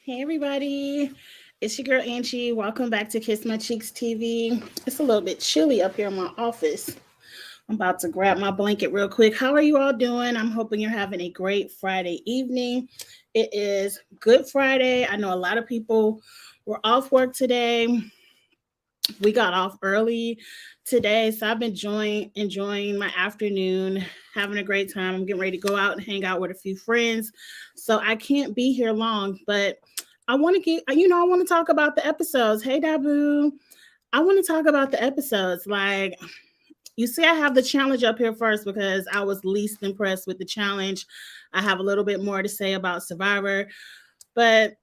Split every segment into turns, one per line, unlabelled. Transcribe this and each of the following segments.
Hey everybody, it's your girl Angie. Welcome back to Kiss My Cheeks TV. It's a little bit chilly up here in my office. I'm about to grab my blanket real quick. How are you all doing? I'm hoping you're having a great Friday evening. It is Good Friday. I know a lot of people were off work today. We got off early today, so I've been enjoying my afternoon, having a great time. I'm getting ready to go out and hang out with a few friends, so I can't be here long. But I want to I want to talk about the episodes. Hey, Dabu, I want to talk about the episodes. Like, you see, I have the challenge up here first because I was least impressed with the challenge. I have a little bit more to say about Survivor, but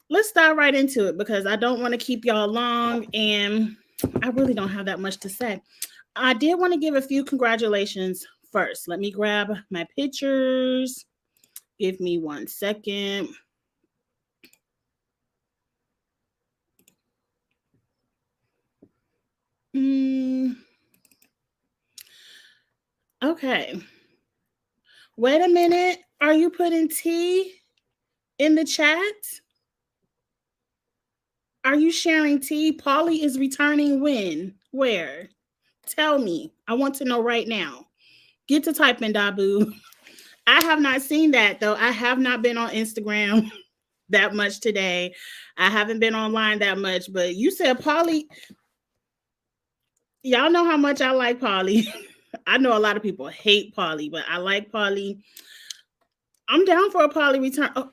let's dive right into it because I don't want to keep y'all long and I really don't have that much to say. I did want to give a few congratulations first. Let me grab my pictures. Give me 1 second. Mm, okay. Wait a minute. Are you putting tea in the chat? Are you sharing tea? Polly is returning when? Where? Tell me. I want to know right now. Get to typing, Dabu. I have not seen that though. I have not been on Instagram that much today. I haven't been online that much, but you said Polly. Y'all know how much I like Polly. I know a lot of people hate Polly, but I like Polly. I'm down for a Polly return. Oh,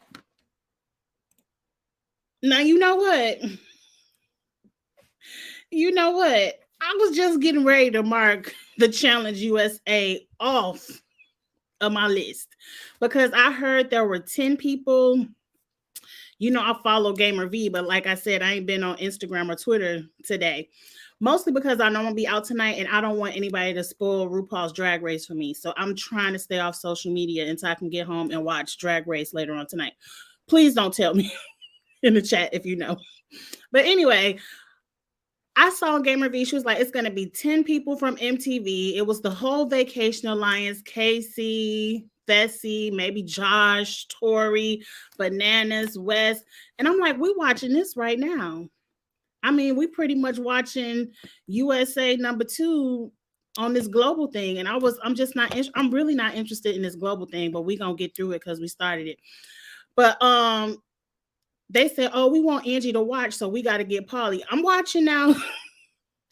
now you know what? You know what? I was just getting ready to mark the Challenge USA off of my list because I heard there were 10 people. You know, I follow Gamer V, but like I said, I ain't been on Instagram or Twitter today. Mostly because I know I'm gonna be out tonight and I don't want anybody to spoil RuPaul's Drag Race for me. So I'm trying to stay off social media until I can get home and watch Drag Race later on tonight. Please don't tell me in the chat if you know. But anyway, I saw Gamer V. She was like, it's gonna be 10 people from MTV. It was the whole Vacation Alliance, Casey, Fessy, maybe Josh, Tori, Bananas, West. And I'm like, we watching this right now. I mean, we pretty much watching USA #2 on this global thing. And I'm just not, I'm really not interested in this global thing, but we gonna get through it because we started it. But they said, oh, we want Angie to watch, so we got to get Polly. I'm watching now.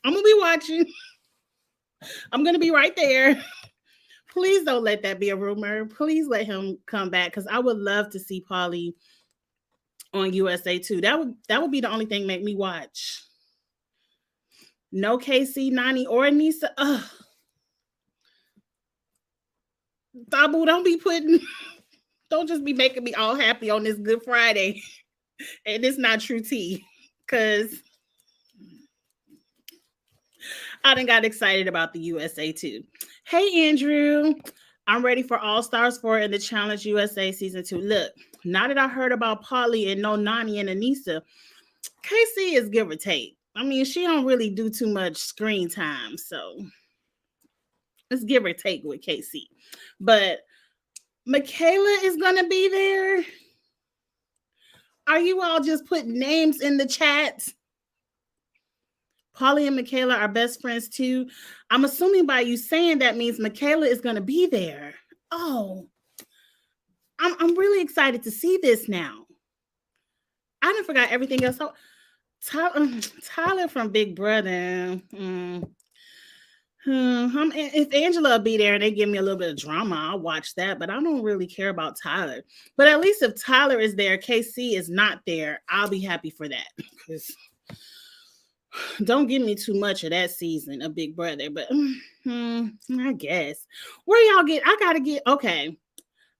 I'm gonna be watching. I'm gonna be right there. Please don't let that be a rumor. Please let him come back because I would love to see Polly on USA too. That would be the only thing make me watch. No KC, Nani, or Nisa. Ugh. Tabu, don't just be making me all happy on this Good Friday. And it's not true tea. Cause I done got excited about the USA too. Hey Andrew. I'm ready for All Stars 4 in the Challenge USA Season 2. Look, now that I heard about Polly and no Nani and Anissa, KC is give or take. I mean, she don't really do too much screen time, so let's give or take with KC. But Michaela is gonna be there. Are you all just putting names in the chat? Polly and Michaela are best friends too. I'm assuming by you saying that means Michaela is gonna be there. Oh, I'm really excited to see this now. I done forgot everything else. So, Tyler from Big Brother. If Angela will be there and they give me a little bit of drama, I'll watch that. But I don't really care about Tyler. But at least if Tyler is there, KC is not there, I'll be happy for that. Because don't give me too much of that season of Big Brother. But I guess. Where y'all get? I gotta get. Okay.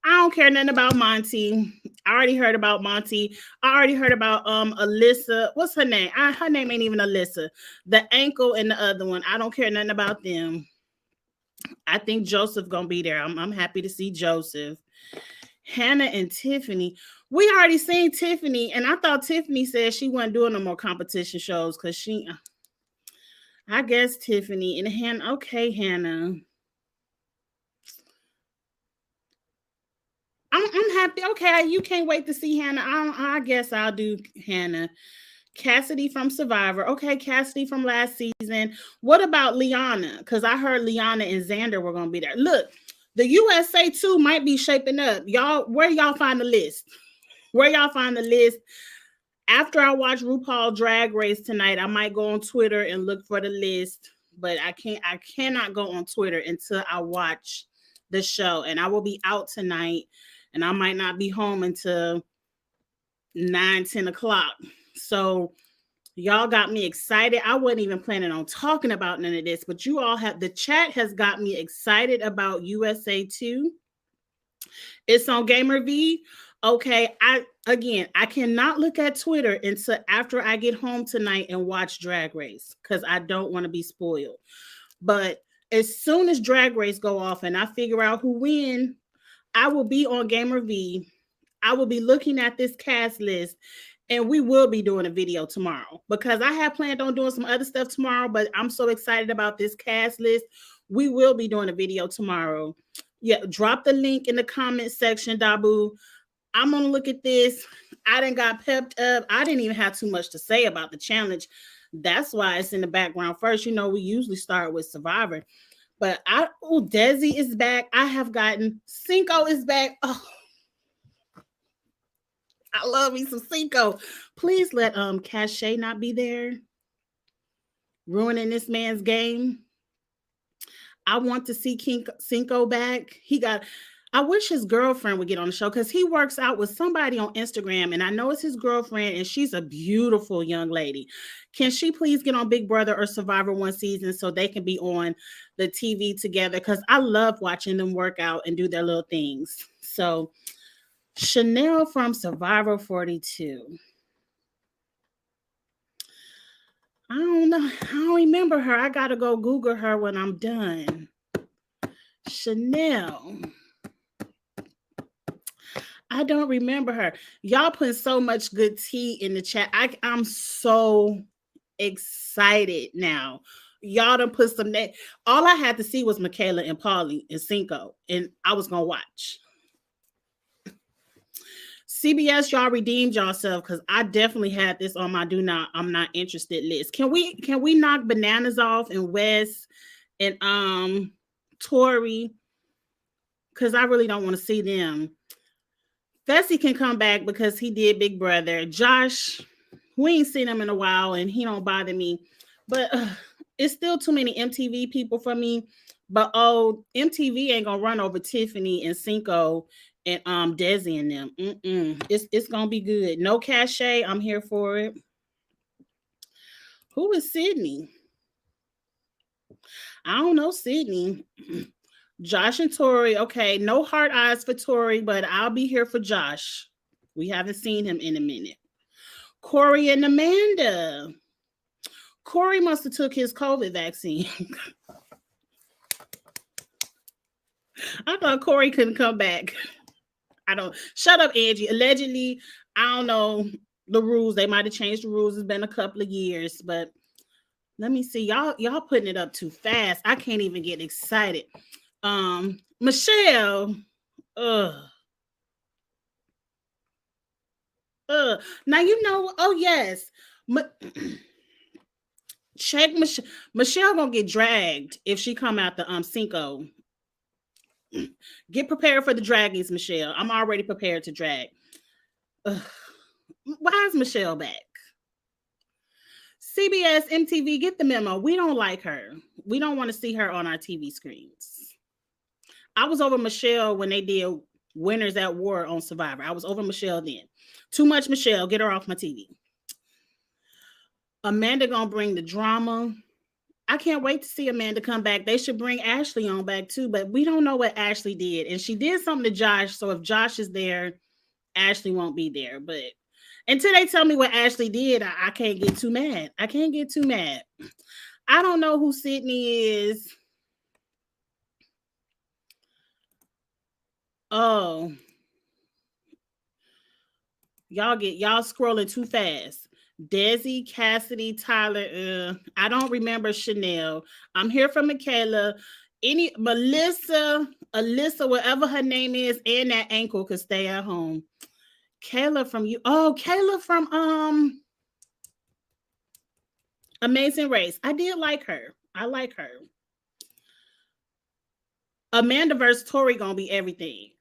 I don't care nothing about Monty. I already heard about Monty. I already heard about Alyssa. What's her name? Her name ain't even Alyssa. The ankle and the other one. I don't care nothing about them. I think Joseph gonna be there. I'm happy to see Joseph. Hannah and Tiffany. We already seen Tiffany, and I thought Tiffany said she wasn't doing no more competition shows because I guess Tiffany and Hannah. Okay, Hannah. I'm happy. Okay, you can't wait to see Hannah. I guess I'll do Hannah. Cassidy from Survivor. Okay, Cassidy from last season. What about Liana? Because I heard Liana and Xander were gonna be there. Look, the USA 2 might be shaping up. Y'all, where y'all find the list? Where y'all find the list? After I watch RuPaul Drag Race tonight, I might go on Twitter and look for the list. But I cannot go on Twitter until I watch the show. And I will be out tonight, and I might not be home until 9-10 o'clock. So y'all got me excited. I wasn't even planning on talking about none of this, but you all have, the chat has got me excited about USA 2. It's on Gamer V. Okay, I cannot look at Twitter until after I get home tonight and watch Drag Race because I don't want to be spoiled. But as soon as Drag Race go off and I figure out who win, I will be on Gamer V. I will be looking at this cast list, and we will be doing a video tomorrow because I have planned on doing some other stuff tomorrow, but I'm so excited about this cast list. We will be doing a video tomorrow. Yeah, drop the link in the comment section, Dabu. I'm going to look at this. I didn't got pepped up. I didn't even have too much to say about the challenge. That's why it's in the background first. You know, we usually start with Survivor. But Desi is back. I have gotten, Cinco is back. Oh, I love me some Cinco. Please let Cache not be there, ruining this man's game. I want to see Cinco back. I wish his girlfriend would get on the show because he works out with somebody on Instagram, and I know it's his girlfriend, and she's a beautiful young lady. Can she please get on Big Brother or Survivor one season so they can be on the TV together? Because I love watching them work out and do their little things. So Chanel from Survivor 42. I don't know. I don't remember her. I got to go Google her when I'm done. Chanel. I don't remember her. Y'all putting so much good tea in the chat. I'm so excited now. Y'all done put some name. All I had to see was Michaela and Paulie and Cinco, and I was gonna watch. CBS, y'all redeemed yourself because I definitely had this on my I'm not interested list. Can we knock Bananas off and Wes and Tori? Because I really don't want to see them. Fessy can come back because he did Big Brother. Josh, we ain't seen him in a while and he don't bother me. But it's still too many MTV people for me. But MTV ain't gonna run over Tiffany and Cinco and Desi and them. It's gonna be good. No cachet. I'm here for it. Who is Sydney? I don't know Sydney. Josh and Tori. Okay, no hard eyes for Tori, but I'll be here for Josh. We haven't seen him in a minute. Corey and Amanda. Corey must have took his COVID vaccine. I thought Corey couldn't come back. Shut up, Angie. Allegedly, I don't know the rules. They might have changed the rules. It's been a couple of years, but let me see. Y'all putting it up too fast. I can't even get excited. Michelle. Now you know. Oh yes. Check Michelle. Michelle gonna get dragged if she come out the Cinco. Get prepared for the dragons, Michelle. I'm already prepared to drag. Why is Michelle back? CBS, MTV, get the memo. We don't like her. We don't want to see her on our TV screens. I was over Michelle when they did Winners at War on Survivor. I was over Michelle then. Too much Michelle. Get her off my TV. Amanda gonna bring the drama. I can't wait to see Amanda come back. They should bring Ashley on back too, but we don't know what Ashley did. And she did something to Josh, so if Josh is there, Ashley won't be there. But until they tell me what Ashley did, I can't get too mad. I can't get too mad. I don't know who Sydney is. Oh. Y'all scrolling too fast. Desi, Cassidy, Tyler. I don't remember Chanel. I'm here for Michaela. Melissa. Alyssa, whatever her name is, and that ankle could stay at home. Kayla from you. Oh, Kayla from Amazing Race. I did like her. I like her. Amanda versus Tori gonna be everything.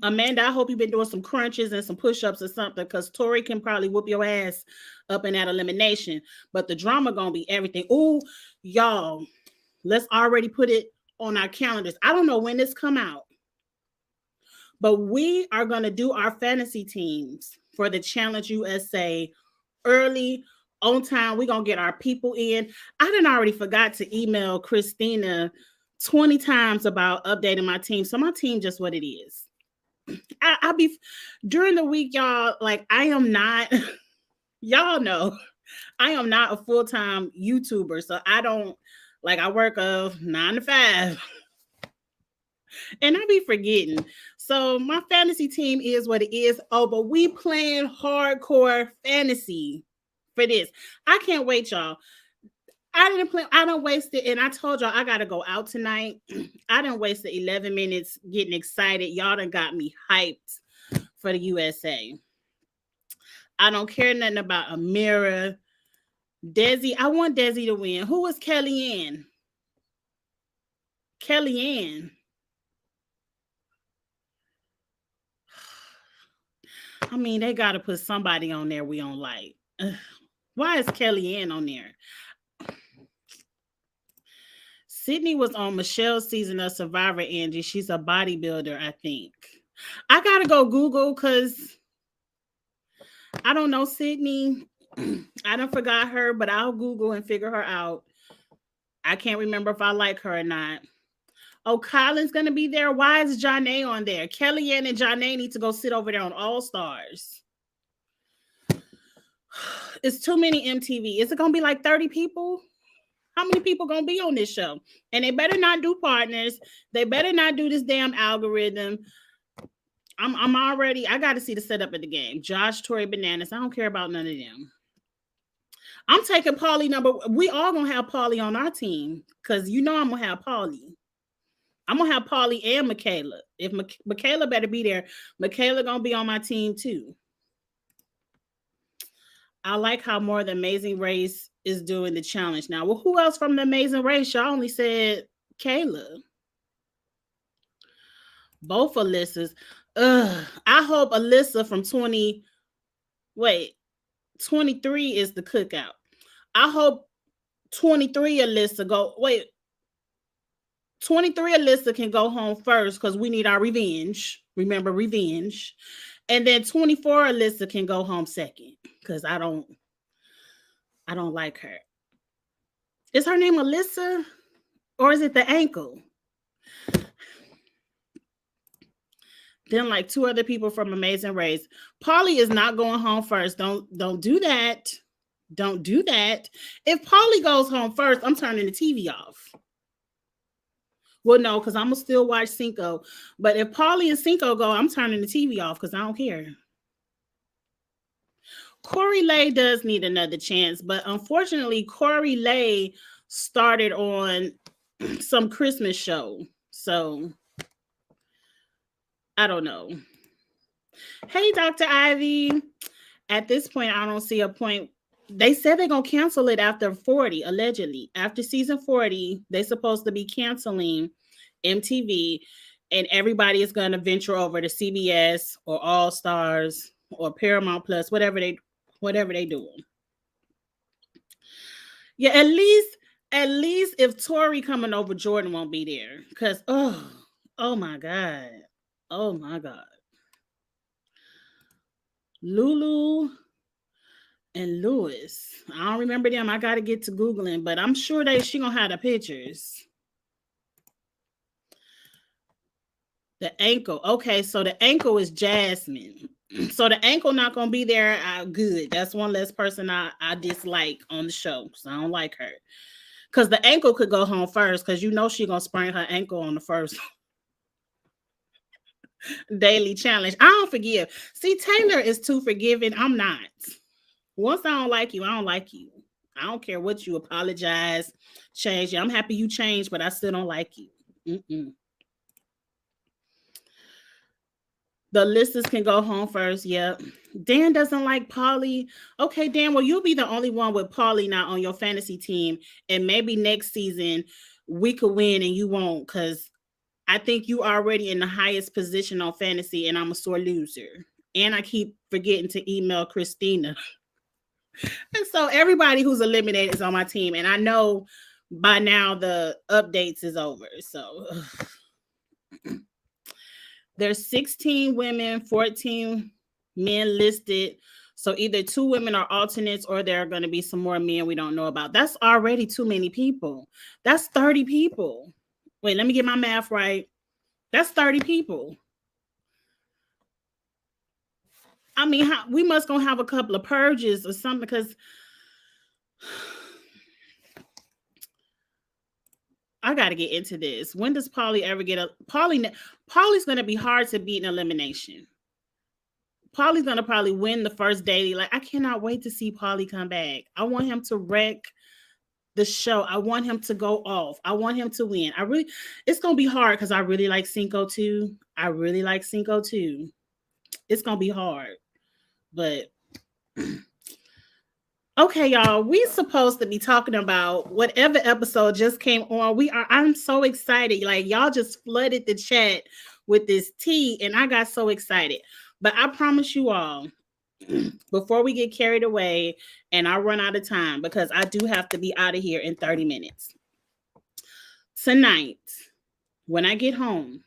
Amanda, I hope you've been doing some crunches and some push-ups or something, because Tori can probably whoop your ass up in that elimination. But the drama gonna be everything. Ooh, y'all, let's already put it on our calendars. I don't know when this come out, but we are gonna do our fantasy teams for the Challenge USA early, on time. We're gonna get our people in. I done already forgot to email Christina 20 times about updating my team. So my team just what it is. I'll be during the week, y'all. Like, I am not, y'all know, I am not a full-time YouTuber. So I don't, like, I work a 9 to 5. And I be forgetting. So my fantasy team is what it is. Oh, but we playing hardcore fantasy for this. I can't wait, y'all. I don't waste it. And I told y'all I gotta go out tonight. I done wasted 11 minutes getting excited. Y'all done got me hyped for the USA. I don't care nothing about Amira. Desi, I want Desi to win. Who was Kellyanne? Kellyanne. I mean, they gotta put somebody on there we don't like. Why is Kellyanne on there? Sydney was on Michelle's season of Survivor, Angie. She's a bodybuilder, I think. I gotta go Google because I don't know Sydney. I don't forgot her, but I'll Google and figure her out. I can't remember if I like her or not. Oh, Colin's gonna be there. Why is Janae on there? Kellyanne and Janae need to go sit over there on All Stars. It's too many MTV. Is it gonna be like 30 people? How many people gonna be on this show? And they better not do partners. They better not do this damn algorithm. I'm already, I gotta see the setup of the game. Josh, Tori, Bananas. I don't care about none of them. I'm taking Paulie number. We all gonna have Paulie on our team. Cause you know I'm gonna have Paulie. I'm gonna have Paulie and Michaela. If Michaela better be there, Michaela gonna be on my team too. I like how more of the Amazing Race is doing the challenge now. Well, who else from the Amazing Race? Y'all only said Kayla. Both Alyssas. I hope Alyssa from 23 is the cookout. I hope 23 Alyssa go. 23 Alyssa can go home first because we need our revenge. Remember, revenge. And then 24 Alyssa can go home second because I don't like her. Is her name Alyssa or is it the ankle? Then like 2 other people from Amazing Race. Paulie is not going home first. Don't do that. Don't do that. If Paulie goes home first, I'm turning the TV off. Well, no, because I'm going to still watch Cinco. But if Paulie and Cinco go, I'm turning the TV off because I don't care. Corey Lay does need another chance. But unfortunately, Corey Lay started on some Christmas show. So, I don't know. Hey, Dr. Ivy. At this point, I don't see a point. They said they're going to cancel it after 40, allegedly. After season 40, they're supposed to be canceling MTV, and everybody is going to venture over to CBS or All Stars or Paramount Plus, whatever they doing. Yeah, at least if Tori coming over, Jordan won't be there. Because, oh my God. Oh my God. Lulu and Lewis. I don't remember them. I got to get to Googling, but I'm sure she going to have the pictures. The ankle. Okay, so the ankle is Jasmine. So the ankle not going to be there. Good. That's one less person I dislike on the show. So I don't like her. Because the ankle could go home first because you know she going to sprain her ankle on the first daily challenge. I don't forgive. See, Taylor is too forgiving. I'm not. Once I don't like you, I don't like you. I don't care what you apologize, change. I'm happy you changed, but I still don't like you. The listers can go home first. Yep. Dan doesn't like Polly. Okay, Dan, well, you'll be the only one with Polly now on your fantasy team. And maybe next season we could win and you won't, because I think you already in the highest position on fantasy and I'm a sore loser. And I keep forgetting to email Christina. And so everybody who's eliminated is on my team. And I know by now the updates is over. So there's 16 women, 14 men listed. So either 2 women are alternates or there are going to be some more men we don't know about. That's already too many people. That's 30 people. Wait, let me get my math right. That's 30 people. I mean, we must gonna have a couple of purges or something, because I got to get into this. When does Polly ever get a Polly's gonna be hard to beat in elimination. Polly's gonna probably win the first daily. Like, I cannot wait to see Polly come back. I want him to wreck the show. I want him to go off. I want him to win. It's gonna be hard because I really like Cinco too. It's gonna be hard, but okay, y'all. We supposed to be talking about whatever episode just came on. I'm so excited. Like, y'all just flooded the chat with this tea, and I got so excited. But I promise you all, before we get carried away and I run out of time, because I do have to be out of here in 30 minutes. Tonight, when I get home,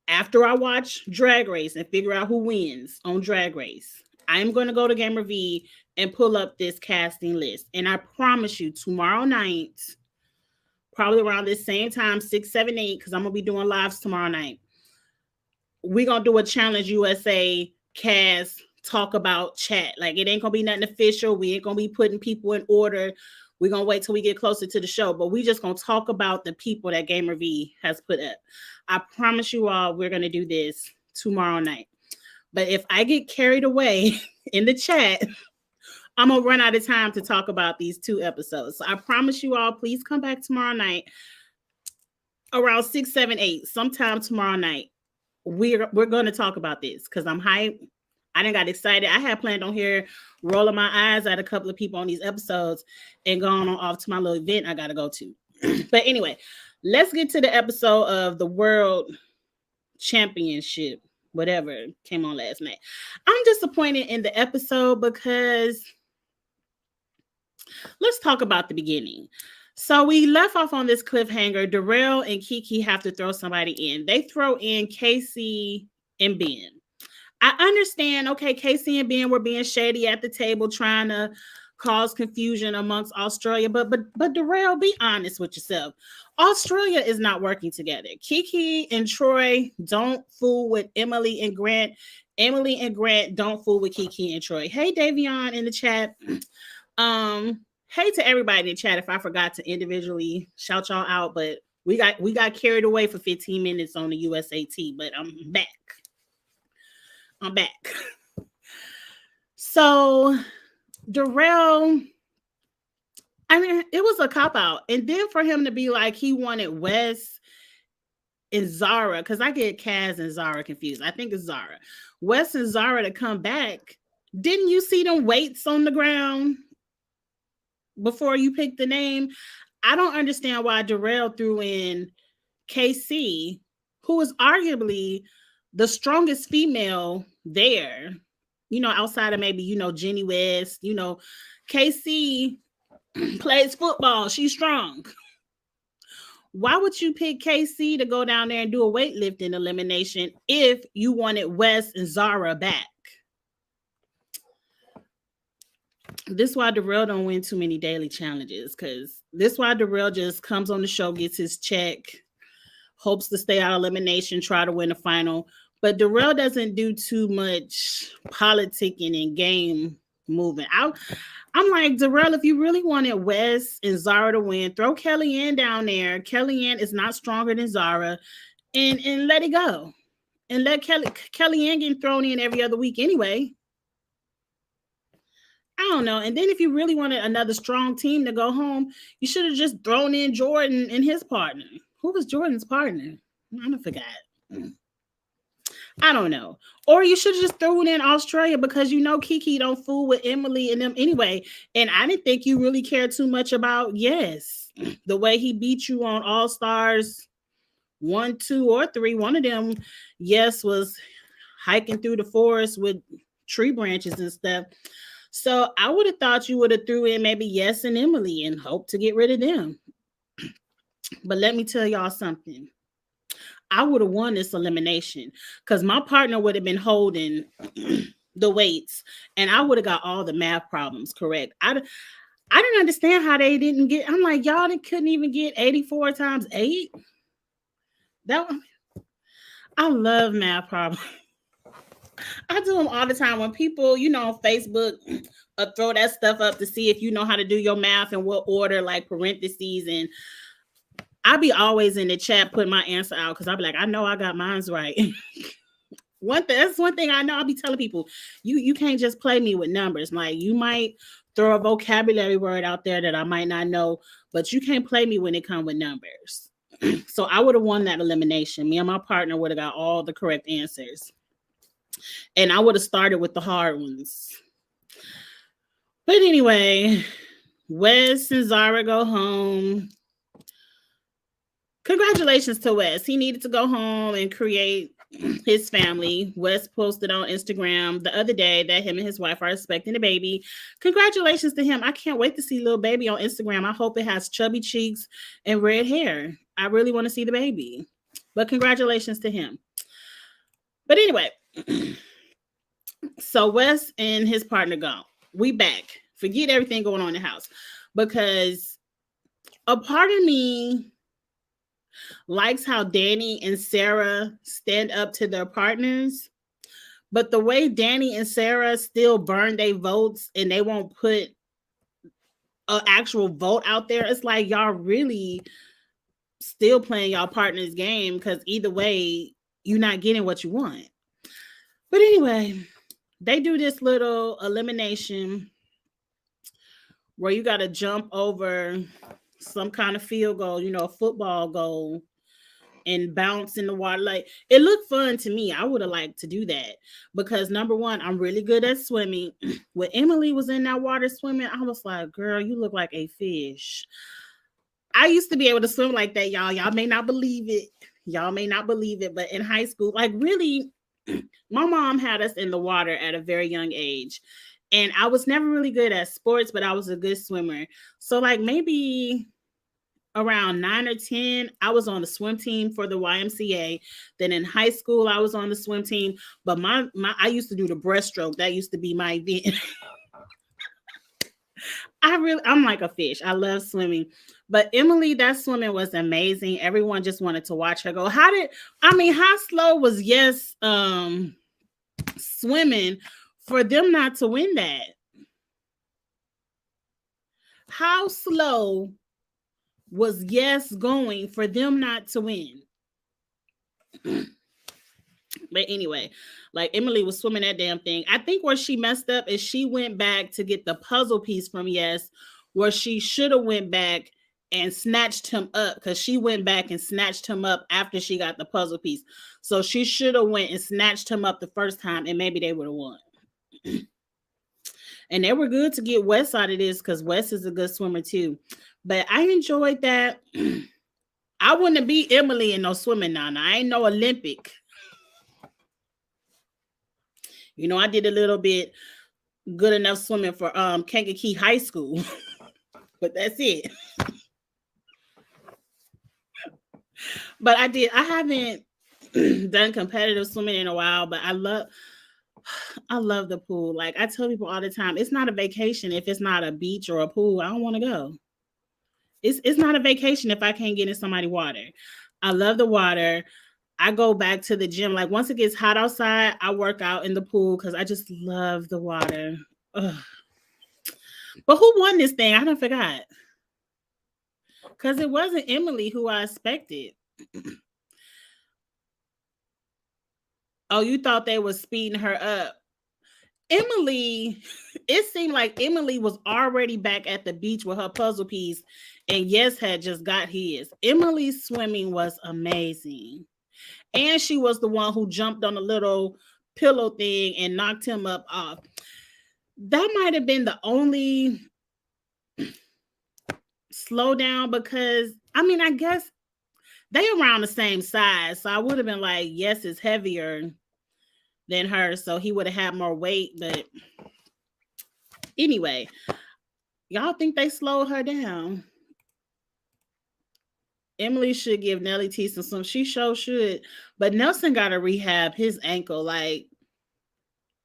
after I watch Drag Race and figure out who wins on Drag Race, I'm going to go to Gamer V and pull up this casting list. And I promise you, tomorrow night, probably around this same time, 6, 7, 8, because I'm going to be doing lives tomorrow night, we're going to do a Challenge USA cast talk about chat. Like, it ain't going to be nothing official. We ain't going to be putting people in order. We're going to wait till we get closer to the show. But we just going to talk about the people that Gamer V has put up. I promise you all, we're going to do this tomorrow night. But if I get carried away in the chat, I'm going to run out of time to talk about these 2 episodes. So I promise you all, please come back tomorrow night around 6, 7, 8, sometime tomorrow night. We're going to talk about this because I'm hyped. I done got excited. I had planned on here rolling my eyes at a couple of people on these episodes and going on off to my little event I got to go to. But anyway, let's get to the episode of the World Championship, whatever came on last night. I'm disappointed in the episode because let's talk about the beginning. So we left off on this cliffhanger. Darrell and Kiki have to throw somebody in. They throw in Casey and Ben. I understand, okay, Casey and Ben were being shady at the table, trying to cause confusion amongst Australia. But Darrell, be honest with yourself. Australia is not working together. Kiki and Troy don't fool with Emily and Grant. Emily and Grant don't fool with Kiki and Troy. Hey, Davion in the chat. Hey to everybody in the chat if I forgot to individually shout y'all out, but we got carried away for 15 minutes on the USAT, but I'm back. So Darrell, I mean, it was a cop-out. And then for him to be like he wanted Wes and Zara, because I get Kaz and Zara confused. I think it's Zara. Wes and Zara to come back. Didn't you see them weights on the ground before you picked the name? I don't understand why Darrell threw in KC, who is arguably the strongest female there, outside of maybe, Jenny West, KC plays football. She's strong. Why would you pick KC to go down there and do a weightlifting elimination if you wanted Wes and Zara back? This is why Darrell don't win too many daily challenges, because this is why Darrell just comes on the show, gets his check, hopes to stay out of elimination, try to win a final. But Darrell doesn't do too much politicking and game moving. I'm like, Darrell, if you really wanted Wes and Zara to win, throw Kellyanne down there. Kellyanne is not stronger than Zara, and let it go. And let Kellyanne get thrown in every other week anyway. I don't know. And then if you really wanted another strong team to go home, you should have just thrown in Jordan and his partner. Who was Jordan's partner? I forgot. I don't know. Or you should have just thrown in Australia because you know Kiki don't fool with Emily and them anyway. And I didn't think you really cared too much about Yes. The way he beat you on All Stars 1, 2, or 3. One of them, Yes, was hiking through the forest with tree branches and stuff. So I would have thought you would have threw in maybe Yes and Emily and hope to get rid of them. But let me tell y'all something. I would have won this elimination because my partner would have been holding the weights and I would have got all the math problems correct. I didn't understand how they didn't get. I'm like, y'all couldn't even get 84 times 8. That one, I love math problems. I do them all the time when people, on Facebook, throw that stuff up to see if you know how to do your math and what order, like parentheses. And I be always in the chat putting my answer out because I'll be like, I know I got mine's right. That's one thing I know. I'll be telling people, you can't just play me with numbers. Like you might throw a vocabulary word out there that I might not know, but you can't play me when it comes with numbers. So I would have won that elimination. Me and my partner would have got all the correct answers. And I would have started with the hard ones. But anyway, Wes and Zara go home. Congratulations to Wes. He needed to go home and create his family. Wes posted on Instagram the other day that him and his wife are expecting a baby. Congratulations to him. I can't wait to see little baby on Instagram. I hope it has chubby cheeks and red hair. I really want to see the baby. But congratulations to him. But anyway, so Wes and his partner gone. We back. Forget everything going on in the house. Because a part of me likes how Danny and Sarah stand up to their partners. But the way Danny and Sarah still burn their votes and they won't put an actual vote out there, it's like y'all really still playing y'all partner's game because either way, you're not getting what you want. But anyway, they do this little elimination where you got to jump over some kind of field goal, a football goal, and bounce in the water. Like it looked fun to me. I would have liked to do that because number one, I'm really good at swimming. When Emily was in that water swimming, I was like, girl, you look like a fish. I used to be able to swim like that, y'all. Y'all may not believe it. But in high school, like really, my mom had us in the water at a very young age. And I was never really good at sports, but I was a good swimmer. So like maybe around 9 or 10, I was on the swim team for the YMCA. Then in high school, I was on the swim team. But I used to do the breaststroke. That used to be my event. I'm like a fish. I love swimming. But Emily, that swimming was amazing. Everyone just wanted to watch her go. How slow was Yes swimming for them not to win that? How slow was Yes going for them not to win? But anyway, like Emily was swimming that damn thing. I think where she messed up is she went back to get the puzzle piece from Yes, where she should have went back and snatched him up because she went back and snatched him up after she got the puzzle piece. So she should have went and snatched him up the first time and maybe they would have won. And they were good to get Wes out of this because Wes is a good swimmer too. But I enjoyed that. I wouldn't have beat Emily in no swimming now. I ain't no Olympic. I did a little bit good enough swimming for Kankakee High School. But that's it. But I haven't done competitive swimming in a while, but I love the pool. Like I tell people all the time, it's not a vacation if it's not a beach or a pool. I don't want to go. It's not a vacation if I can't get in somebody's water. I love the water. I go back to the gym. Like once it gets hot outside, I work out in the pool because I just love the water. Ugh. But who won this thing? I don't forgot. Because it wasn't Emily who I expected. Oh, you thought they were speeding her up. Emily, it seemed like Emily was already back at the beach with her puzzle piece and Yes had just got his. Emily's swimming was amazing. And she was the one who jumped on a little pillow thing and knocked him up off. That might have been the only slowdown because, I mean, I guess they around the same size. So I would have been like, yes, it's heavier than her. So he would have had more weight. But anyway, y'all think they slowed her down? Emily should give Nelly Teason some. She sure should. But Nelson got to rehab his ankle. Like,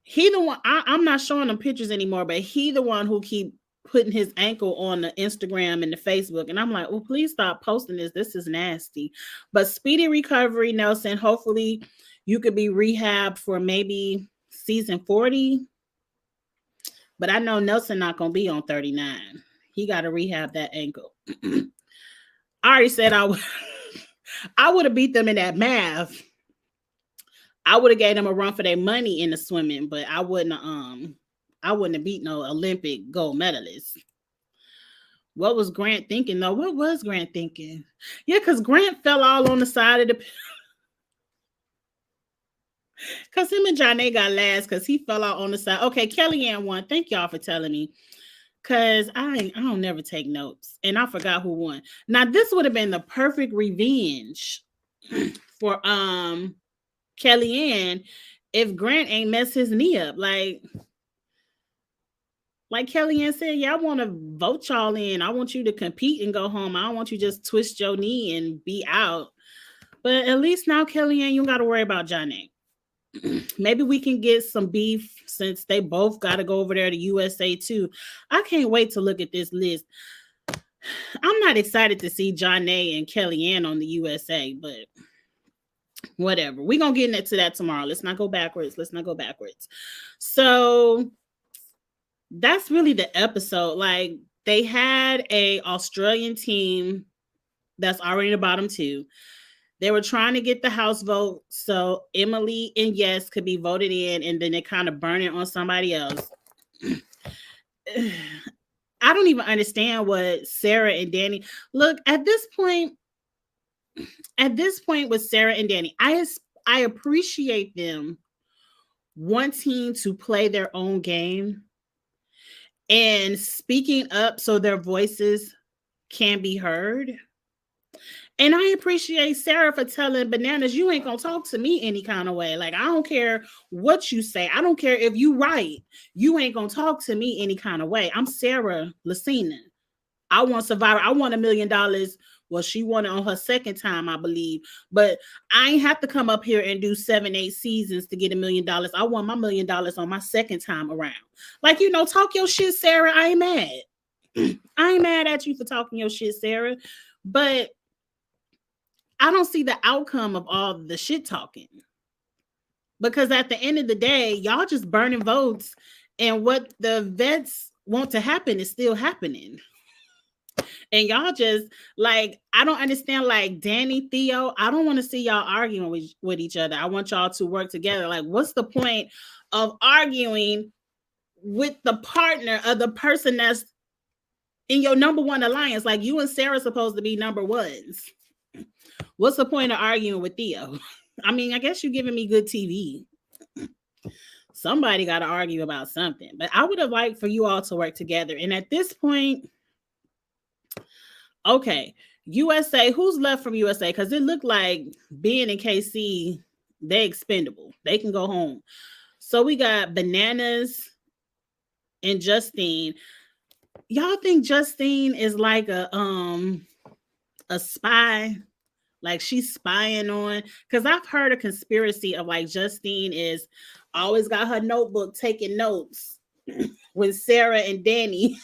he the one, I'm not showing them pictures anymore, but he the one who keep putting his ankle on the Instagram and the Facebook. And I'm like, oh, please stop posting this. This is nasty. But speedy recovery, Nelson. Hopefully you could be rehabbed for maybe season 40. But I know Nelson not going to be on 39. He got to rehab that ankle. I already said I would have beat them in that math. I would have gave them a run for their money in the swimming, but I wouldn't have beat no Olympic gold medalist. What was Grant thinking though? What was Grant thinking? Yeah, because Grant fell all on the side of the because him and Johnny got last because he fell out on the side. Okay, Kellyanne won. Thank y'all for telling me. Cause I don't never take notes. And I forgot who won. Now this would have been the perfect revenge for Kellyanne if Grant ain't messed his knee up. Like Kellyanne said, yeah, I want to vote y'all in. I want you to compete and go home. I don't want you just twist your knee and be out. But at least now, Kellyanne, you don't got to worry about Johnny. Maybe we can get some beef since they both got to go over there to USA too. I can't wait to look at this list. I'm not excited to see Johnny and Kellyanne on the USA, but whatever. We're going to get into that tomorrow. Let's not go backwards. So that's really the episode. Like, they had a Australian team that's already the bottom two. They were trying to get the House vote so Emily and Yes could be voted in, and then they kind of burn it on somebody else. I don't even understand what Sarah and Danny look at this point. At this point with Sarah and Danny, I appreciate them wanting to play their own game and speaking up so their voices can be heard. And I appreciate Sarah for telling Bananas, you ain't gonna talk to me any kind of way. Like, I don't care what you say. I don't care if you right. You ain't gonna talk to me any kind of way. I'm Sarah Lucina. I want Survivor. I want $1 million. Well, she won it on her second time, I believe. But I ain't have to come up here and do 7-8 seasons to get $1 million. I won my $1 million on my second time around. Like, talk your shit, Sarah. I ain't mad. I ain't mad at you for talking your shit, Sarah. But I don't see the outcome of all the shit talking. Because at the end of the day, y'all just burning votes. And what the vets want to happen is still happening. And y'all just, like, I don't understand, like, Danny, Theo, I don't want to see y'all arguing with each other. I want y'all to work together. Like, what's the point of arguing with the partner of the person that's in your number one alliance? Like, you and Sarah are supposed to be number ones. What's the point of arguing with Theo? I mean, I guess you're giving me good TV. Somebody got to argue about something. But I would have liked for you all to work together. And at this point, okay, USA, who's left from USA? Because it looked like Ben and KC, they expendable. They can go home. So we got Bananas and Justine. Y'all think Justine is like a spy? Like, she's spying on? Because I've heard a conspiracy of, like, Justine is always got her notebook taking notes with Sarah and Danny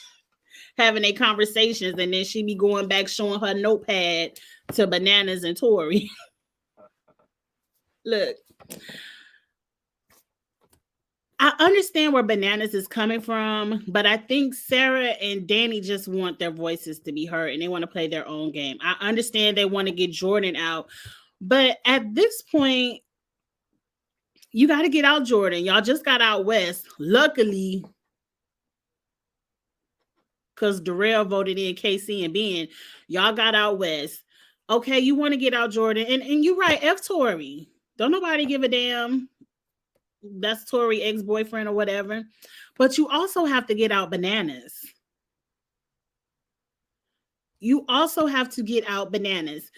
having their conversations, and then she be going back showing her notepad to Bananas and Tori. Look, I understand where Bananas is coming from, but I think Sarah and Danny just want their voices to be heard and they want to play their own game. I understand they want to get Jordan out, but at this point, you got to get out Jordan. Y'all just got out West. Luckily, because Darrell voted in KC and Ben, y'all got out West. Okay, you want to get out Jordan. And you're right, F Tori. Don't nobody give a damn. That's Tori ex-boyfriend or whatever. But you also have to get out bananas. You also have to get out bananas.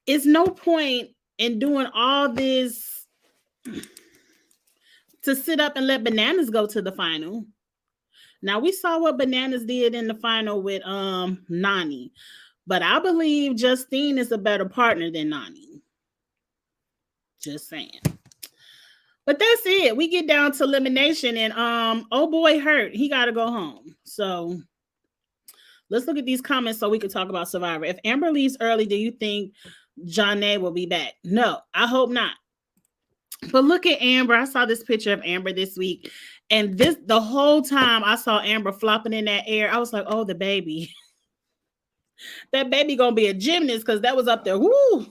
It's no point in doing all this to sit up and let bananas go to the final. Now we saw what bananas did in the final with Nani. But I believe Justine is a better partner than Nani. Just saying. But that's it. We get down to elimination, and oh boy, hurt. He got to go home. So let's look at these comments so we can talk about Survivor. If Amber leaves early, do you think Janae will be back? No, I hope not. But look at Amber. I saw this picture of Amber this week, and the whole time I saw Amber flopping in that air, I was like, oh, the baby. That baby gonna be a gymnast because that was up there. Woo!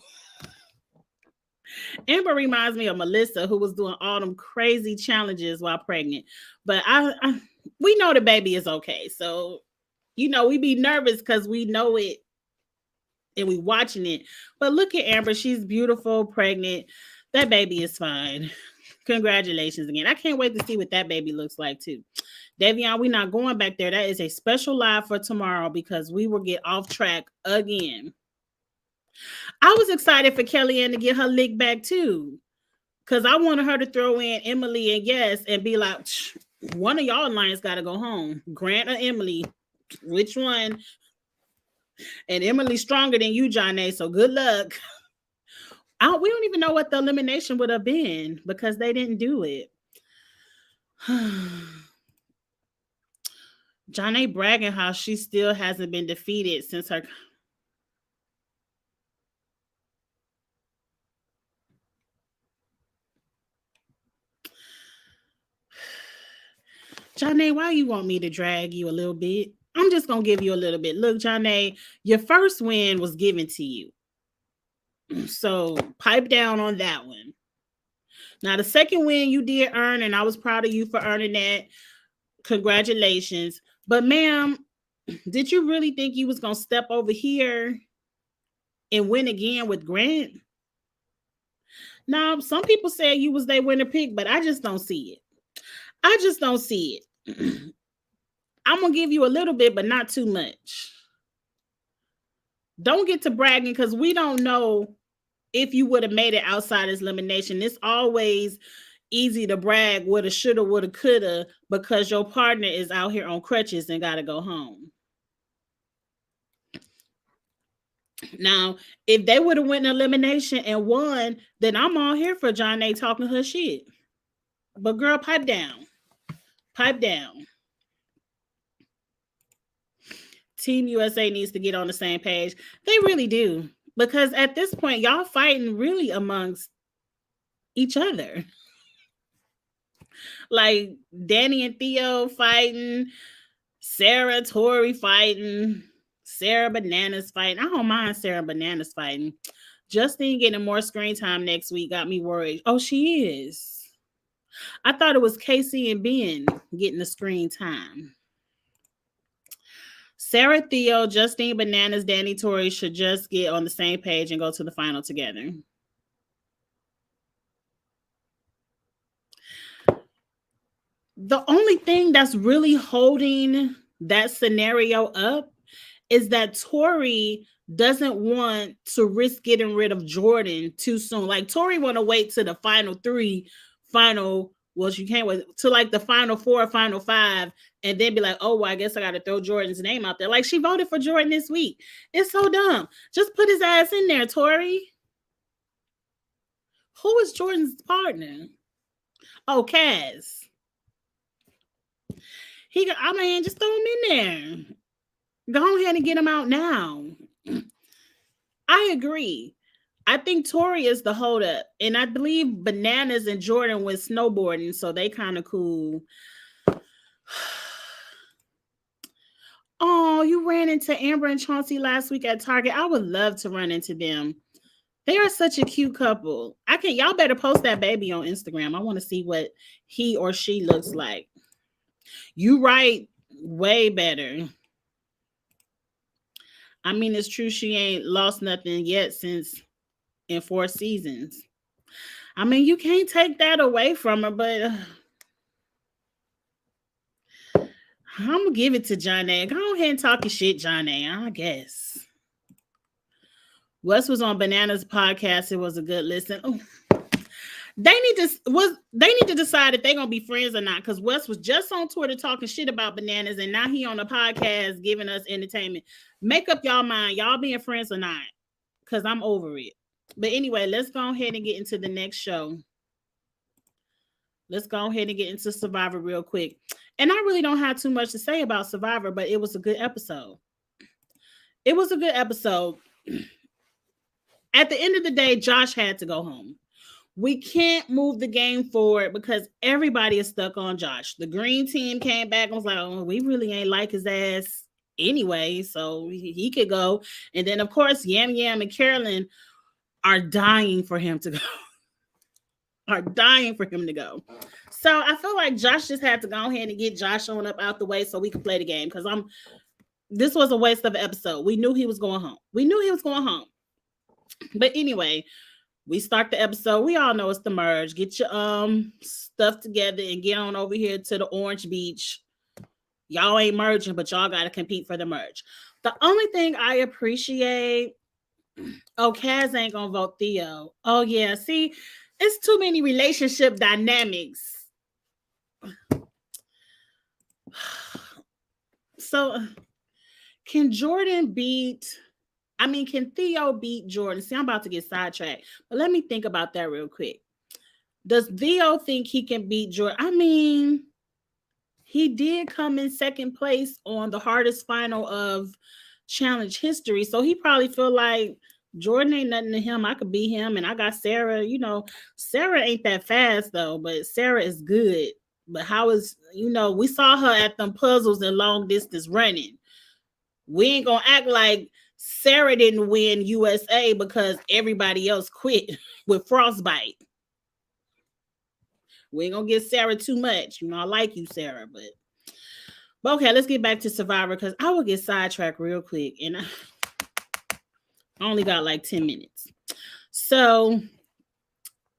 Amber reminds me of Melissa, who was doing all them crazy challenges while pregnant. But we know the baby is okay. So, we be nervous because we know it and we watching it. But look at Amber. She's beautiful, pregnant. That baby is fine. Congratulations again. I can't wait to see what that baby looks like too. Davion, we're not going back there. That is a special live for tomorrow because we will get off track again. I was excited for Kellyanne to get her lick back too, because I wanted her to throw in Emily and Yes and be like, one of y'all lions got to go home. Grant or Emily, which one? And Emily's stronger than you, Janae, so good luck. We don't even know what the elimination would have been because they didn't do it. Janae bragging how she still hasn't been defeated since her... Janae, why you want me to drag you a little bit? I'm just going to give you a little bit. Look, Janae, your first win was given to you. So pipe down on that one. Now, the second win you did earn, and I was proud of you for earning that. Congratulations. But ma'am, did you really think you was going to step over here and win again with Grant? Now, some people say you was their winner pick, but I just don't see it. I just don't see it. I'm going to give you a little bit, but not too much. Don't get to bragging because we don't know if you would have made it outside this elimination. It's always easy to brag woulda, shoulda, woulda, coulda because your partner is out here on crutches and got to go home. Now, if they would have went in elimination and won, then I'm all here for Janae talking her shit. But girl, pipe down. Pipe down. Team USA needs to get on the same page. They really do. Because at this point, y'all fighting really amongst each other. Like Danny and Theo fighting, Sarah, Tori fighting, Sarah Bananas fighting. I don't mind Sarah Bananas fighting. Justine getting more screen time next week got me worried. Oh, she is. I thought it was Casey and Ben getting the screen time. Sarah, Theo, Justine, Bananas, Danny, Tori should just get on the same page and go to the final together. The only thing that's really holding that scenario up is that Tori doesn't want to risk getting rid of Jordan too soon. Like Tori want to wait to the final three, well, she can't wait to like the final four, final five, and then be like, oh, well, I guess I got to throw Jordan's name out there. Like she voted for Jordan this week. It's so dumb. Just put his ass in there, Tori. Who is Jordan's partner? Oh, Kaz. Just throw him in there. Go ahead and get him out now. I agree. I think Tori is the holdup. And I believe Bananas and Jordan went snowboarding, so they kind of cool. Oh, you ran into Amber and Chauncey last week at Target. I would love to run into them. They are such a cute couple. Y'all better post that baby on Instagram. I want to see what he or she looks like. You right, way better. I mean, it's true she ain't lost nothing yet since in 4 seasons. I mean, you can't take that away from her, but I'm gonna give it to John A. Go ahead and talk your shit, John A. I guess. Wes was on Bananas podcast. It was a good listen. Ooh. They need to decide if they're gonna be friends or not. Because Wes was just on Twitter talking shit about Bananas, and now he on a podcast giving us entertainment. Make up y'all mind, y'all being friends or not. Because I'm over it. But anyway, let's go ahead and get into the next show. Let's go ahead and get into Survivor real quick. And I really don't have too much to say about Survivor, but it was a good episode. It was a good episode. At the end of the day, Josh had to go home. We can't move the game forward because everybody is stuck on Josh. The green team came back and was like, oh, we really ain't like his ass anyway, so he could go. And then, of course, Yam Yam and Carolyn are dying for him to go. So I feel like Josh just had to go ahead and get Josh on up out the way so we could play the game, because this was a waste of an episode. We knew he was going home. But anyway, we start the episode. We all know it's the merge. Get your stuff together and get on over here to the Orange Beach. Y'all ain't merging, but y'all got to compete for the merge. The only thing I appreciate, Kaz ain't gonna vote Theo. Oh yeah, see, it's too many relationship dynamics. So can Theo beat Jordan? See, I'm about to get sidetracked, but let me think about that real quick. Does Theo think he can beat Jordan? I mean, he did come in second place on the hardest final of challenge history, so he probably feel like Jordan ain't nothing to him. I could beat him, and I got Sarah. Sarah ain't that fast though, but Sarah is good. But we saw her at them puzzles and long distance running. We ain't gonna act like Sarah didn't win USA because everybody else quit with frostbite. We ain't gonna give Sarah too much. I like you, Sarah, but okay, let's get back to Survivor, because I will get sidetracked real quick, and I only got like 10 minutes. So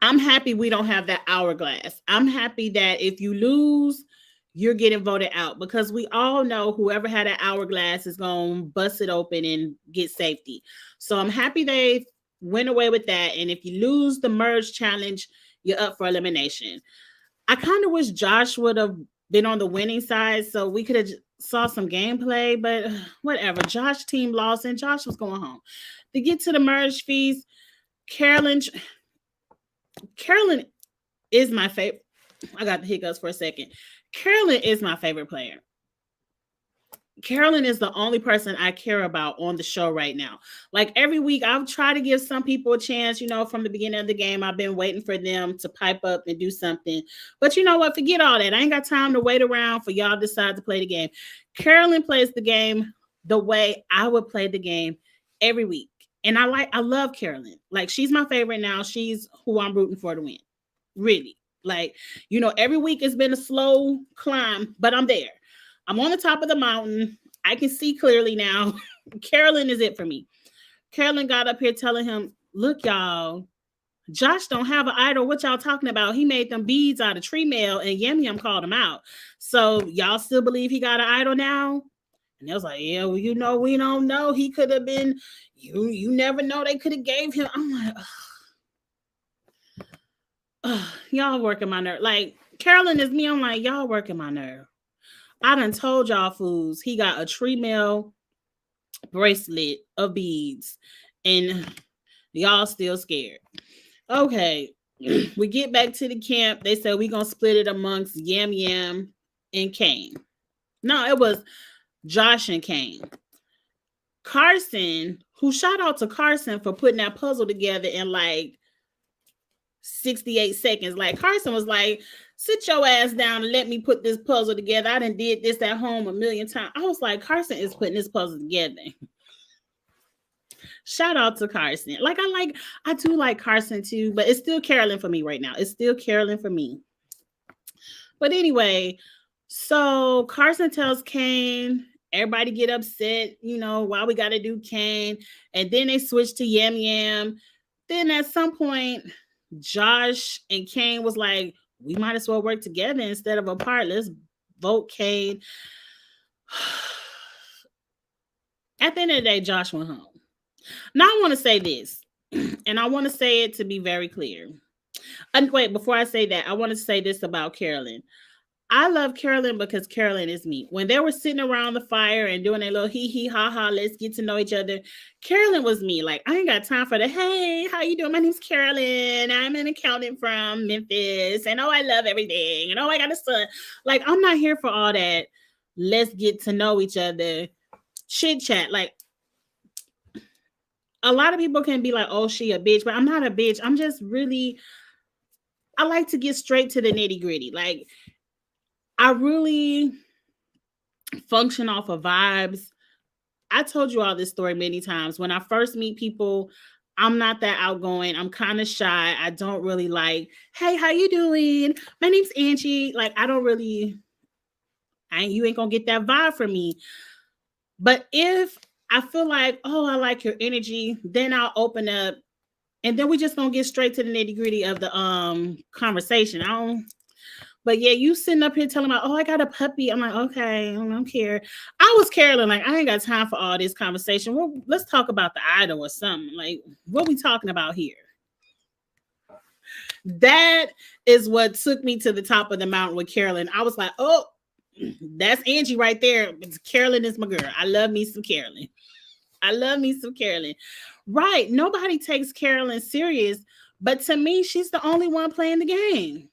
I'm happy we don't have that hourglass. I'm happy that if you lose, you're getting voted out, because we all know whoever had an hourglass is going to bust it open and get safety. So I'm happy they went away with that. And if you lose the merge challenge, you're up for elimination. I kind of wish Josh would have been on the winning side so we could have saw some gameplay, but whatever. Josh team lost and Josh was going home. To get to the merge feast, Carolyn is my favorite. I got the hiccups for a second. Carolyn is my favorite player. Carolyn is the only person I care about on the show right now. Like every week, I've tried to give some people a chance. From the beginning of the game, I've been waiting for them to pipe up and do something. But you know what? Forget all that. I ain't got time to wait around for y'all to decide to play the game. Carolyn plays the game the way I would play the game every week. And I love Carolyn. Like, she's my favorite now. She's who I'm rooting for to win. Really. Like, every week it's been a slow climb, but I'm there. I'm on the top of the mountain. I can see clearly now. Carolyn is it for me. Carolyn got up here telling him, look, y'all, Josh don't have an idol. What y'all talking about? He made them beads out of tree mail, and Yum Yum called him out. So y'all still believe he got an idol now? And they was like, yeah, well, we don't know. He could have been, you never know. They could have gave him. I'm like, y'all working my nerve. Like, Carolyn is me. I'm like, y'all working my nerve. I done told y'all fools he got a tree mail bracelet of beads, and y'all still scared. Okay, we get back to the camp. They said we gonna split it amongst Yam Yam and Kane. No, it was Josh and Kane. Carson, who shout out to Carson for putting that puzzle together in like 68 seconds. Like, Carson was like, sit your ass down and let me put this puzzle together. I done did this at home a million times. I was like, Carson is putting this puzzle together. Shout out to Carson. I do like Carson too, but it's still Carolyn for me right now. It's still Carolyn for me. But anyway, so Carson tells Kane, everybody get upset, why we got to do Kane. And then they switch to Yam Yam. Then at some point, Josh and Kane was like, we might as well work together instead of apart. Let's vote Kane. At the end of the day, Josh went home. Now I want to say this, and I want to say it to be very clear. And wait, before I say that, I want to say this about Carolyn. I love Carolyn because Carolyn is me. When they were sitting around the fire and doing a little hee hee ha ha, let's get to know each other, Carolyn was me. Like, I ain't got time for the, hey, how you doing? My name's Carolyn. I'm an accountant from Memphis. And oh, I love everything. And oh, I got a son. Like, I'm not here for all that. Let's get to know each other. Chit chat. Like, a lot of people can be like, oh, she a bitch. But I'm not a bitch. I'm just really, I like to get straight to the nitty gritty. Like, I really function off of vibes. I told you all this story many times. When I first meet people, I'm not that outgoing. I'm kind of shy. I don't really like, hey, how you doing? My name's Angie. Like, I don't really, you ain't gonna get that vibe from me. But if I feel like, oh, I like your energy, then I'll open up, and then we just gonna get straight to the nitty gritty of the conversation. But yeah, you sitting up here telling me, oh, I got a puppy. I'm like, okay, I don't care. I was Carolyn, like, I ain't got time for all this conversation. Well, let's talk about the idol or something. Like, what we talking about here? That is what took me to the top of the mountain with Carolyn. I was like, oh, that's Angie right there. Carolyn is my girl. I love me some Carolyn. I love me some Carolyn. Right. Nobody takes Carolyn serious, but to me, she's the only one playing the game.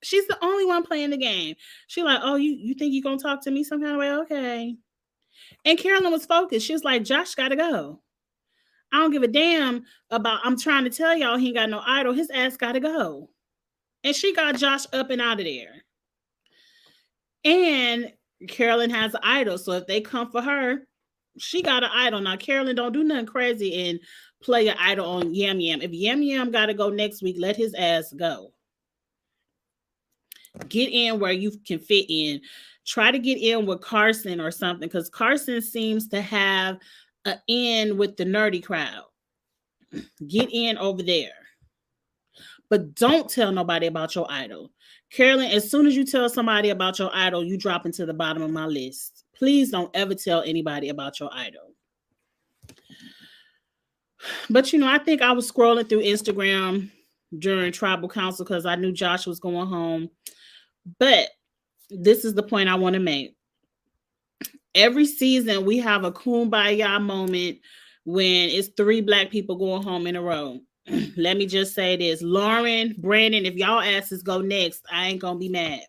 She's the only one playing the game. She like, oh, you think you're going to talk to me some kind of way? Okay. And Carolyn was focused. She was like, Josh got to go. I don't give a damn about, I'm trying to tell y'all he ain't got no idol. His ass got to go. And she got Josh up and out of there. And Carolyn has an idol. So if they come for her, she got an idol. Now, Carolyn don't do nothing crazy and play an idol on Yam Yam. If Yam Yam got to go next week, let his ass go. Get in where you can fit in. Try to get in with Carson or something, because Carson seems to have an in with the nerdy crowd. Get in over there. But don't tell nobody about your idol. Carolyn, as soon as you tell somebody about your idol, you drop into the bottom of my list. Please don't ever tell anybody about your idol. But, I think I was scrolling through Instagram during tribal council because I knew Josh was going home. But this is the point I want to make. Every season, we have a kumbaya moment when it's 3 Black people going home in a row. Let me just say this. Lauren, Brandon, if y'all asses go next, I ain't going to be mad.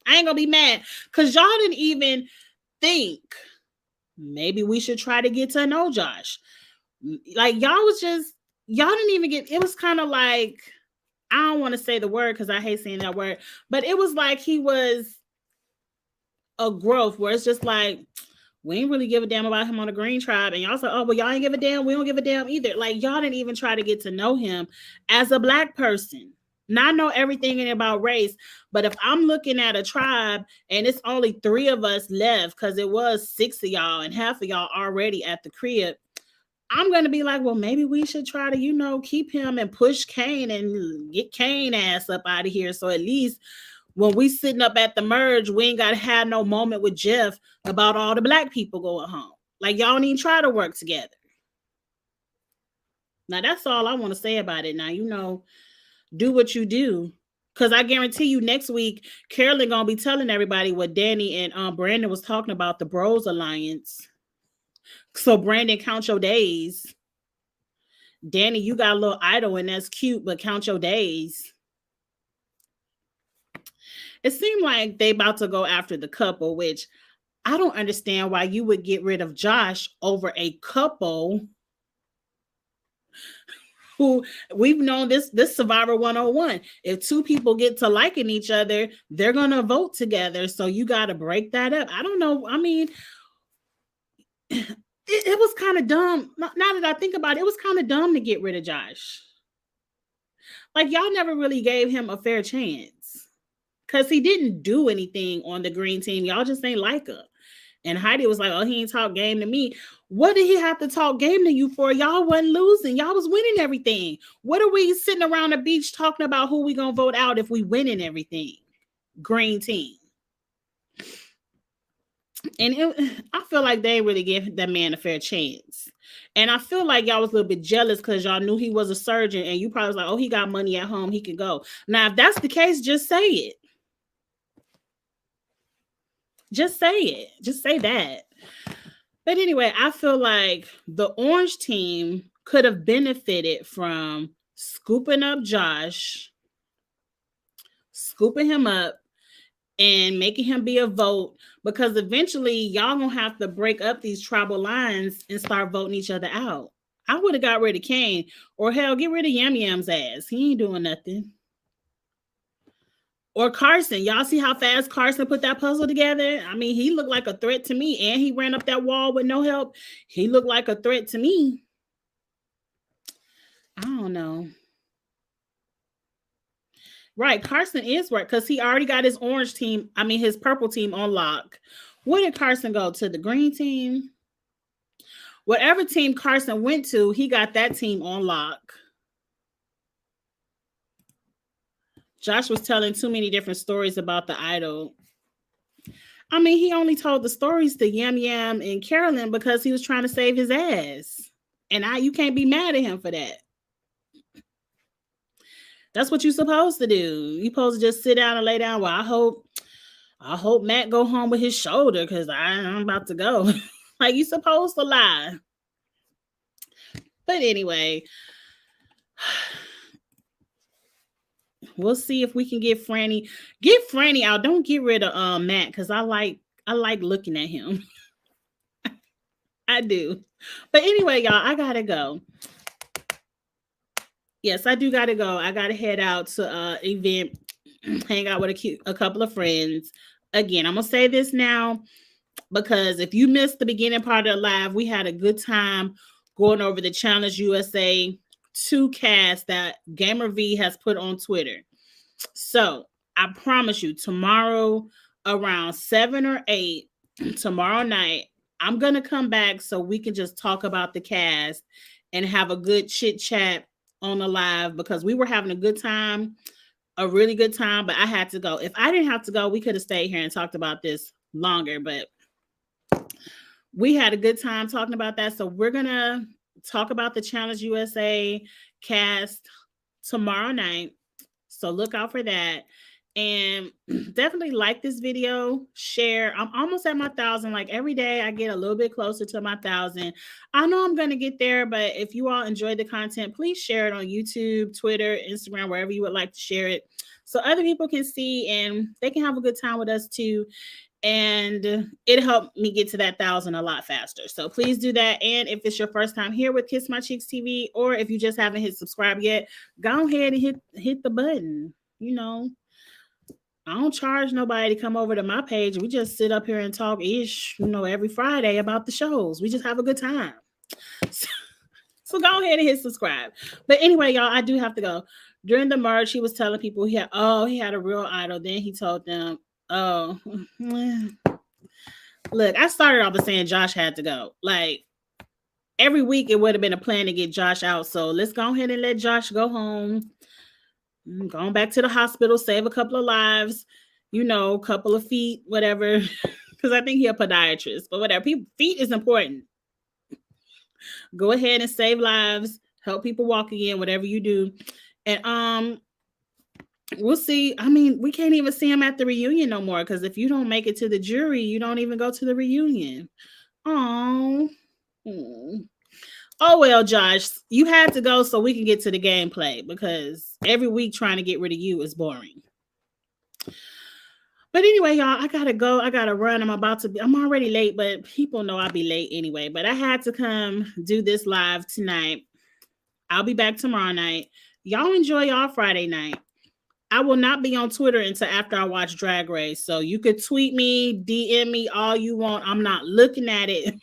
I ain't going to be mad because y'all didn't even think maybe we should try to get to know Josh. Like, y'all didn't even get, it was kind of like, I don't want to say the word because I hate saying that word, but it was like he was a growth where it's just like, we ain't really give a damn about him on the Green Tribe. And y'all say, oh, well, y'all ain't give a damn. We don't give a damn either. Like, y'all didn't even try to get to know him as a Black person. Now, I know everything about race, but if I'm looking at a tribe and it's only 3 of us left because it was 6 of y'all and half of y'all already at the crib, I'm going to be like, well, maybe we should try to, keep him and push Kane and get Kane ass up out of here. So at least when we sitting up at the merge, we ain't got to have no moment with Jeff about all the Black people going home. Like, y'all need to try to work together. Now, that's all I want to say about it. Now, do what you do. Because I guarantee you next week, Carolyn going to be telling everybody what Danny and Brandon was talking about, the Bros Alliance. So, Brandon, count your days. Danny, you got a little idol and that's cute, but count your days. It seemed like they about to go after the couple, which I don't understand why you would get rid of Josh over a couple who we've known this Survivor 101. If 2 people get to liking each other, they're going to vote together. So you got to break that up. I don't know. I mean, it was kind of dumb. Now that I think about it, it was kind of dumb to get rid of Josh. Like, y'all never really gave him a fair chance because he didn't do anything on the green team. Y'all just ain't like him. And Heidi was like, oh, he ain't talk game to me. What did he have to talk game to you for? Y'all wasn't losing. Y'all was winning everything. What are we sitting around the beach talking about who we gonna vote out if we winning everything? Green team. And I feel like they really gave that man a fair chance. And I feel like y'all was a little bit jealous because y'all knew he was a surgeon and you probably was like, oh, he got money at home. He can go. Now, if that's the case, just say it. Just say it. Just say that. But anyway, I feel like the orange team could have benefited from scooping up Josh, scooping him up, and making him be a vote, because eventually y'all gonna have to break up these tribal lines and start voting each other out. I would have got rid of Kane, or hell, get rid of Yam Yam's ass. He ain't doing nothing. Or Carson. Y'all see how fast Carson put that puzzle together? I mean, he looked like a threat to me, and he ran up that wall with no help. He looked like a threat to me. I don't know. Right, Carson is right because he already got his orange team. I mean, his purple team on lock. Where did Carson go to? The green team? Whatever team Carson went to, he got that team on lock. Josh was telling too many different stories about the idol. I mean, he only told the stories to Yam Yam and Carolyn because he was trying to save his ass. And you can't be mad at him for that. That's what you're supposed to do. You're supposed to just sit down and lay down. Well, I hope Matt go home with his shoulder because I'm about to go. Like, you're supposed to lie. But anyway, we'll see if we can get Franny. Get Franny out. Don't get rid of Matt because I like looking at him. I do. But anyway, y'all, I gotta go. Yes, I do gotta go. I gotta head out to event, hang out with a couple of friends. Again, I'm gonna say this now because if you missed the beginning part of the live, we had a good time going over the Challenge USA 2 cast that Gamer V has put on Twitter. So I promise you, tomorrow around 7 or 8, tomorrow night, I'm gonna come back so we can just talk about the cast and have a good chit chat on the live because we were having a good time, a really good time, but I had to go. If I didn't have to go, we could have stayed here and talked about this longer, but we had a good time talking about that. So we're going to talk about the Challenge USA cast tomorrow night. So look out for that. And definitely like this video, share. I'm almost at my 1,000. Like every day I get a little bit closer to my 1,000. I know I'm going to get there, but if you all enjoy the content, please share it on YouTube, Twitter, Instagram, wherever you would like to share it so other people can see and they can have a good time with us too. And it helped me get to that 1,000 a lot faster. So please do that. And if it's your first time here with Kiss My Cheeks TV, or if you just haven't hit subscribe yet, go ahead and hit the button. You know, I don't charge nobody to come over to my page. We just sit up here and talk every Friday about the shows. We just have a good time. So go ahead and hit subscribe. But anyway, y'all, I do have to go. During the merge, he was telling people he had a real idol. Then he told them, oh, look, I started off by saying Josh had to go. Like every week it would have been a plan to get Josh out. So let's go ahead and let Josh go home. Going back to the hospital, save a couple of lives, a couple of feet, whatever. Because I think he's a podiatrist, but whatever. Feet is important. Go ahead and save lives, help people walk again, whatever you do. And we'll see. I mean, we can't even see him at the reunion no more because if you don't make it to the jury, you don't even go to the reunion. Oh. Oh, well, Josh, you had to go so we can get to the gameplay because every week trying to get rid of you is boring. But anyway, y'all, I got to go. I got to run. I'm already late, but people know I'll be late anyway. But I had to come do this live tonight. I'll be back tomorrow night. Y'all enjoy y'all Friday night. I will not be on Twitter until after I watch Drag Race. So you could tweet me, DM me all you want. I'm not looking at it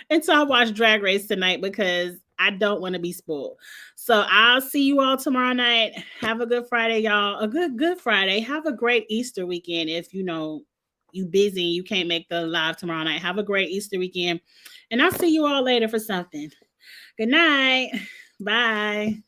until I watch Drag Race tonight because I don't want to be spoiled. So I'll see you all tomorrow night. Have a good Friday, y'all. A good Friday. Have a great Easter weekend if you busy, you can't make the live tomorrow night. Have a great Easter weekend. And I'll see you all later for something. Good night. Bye.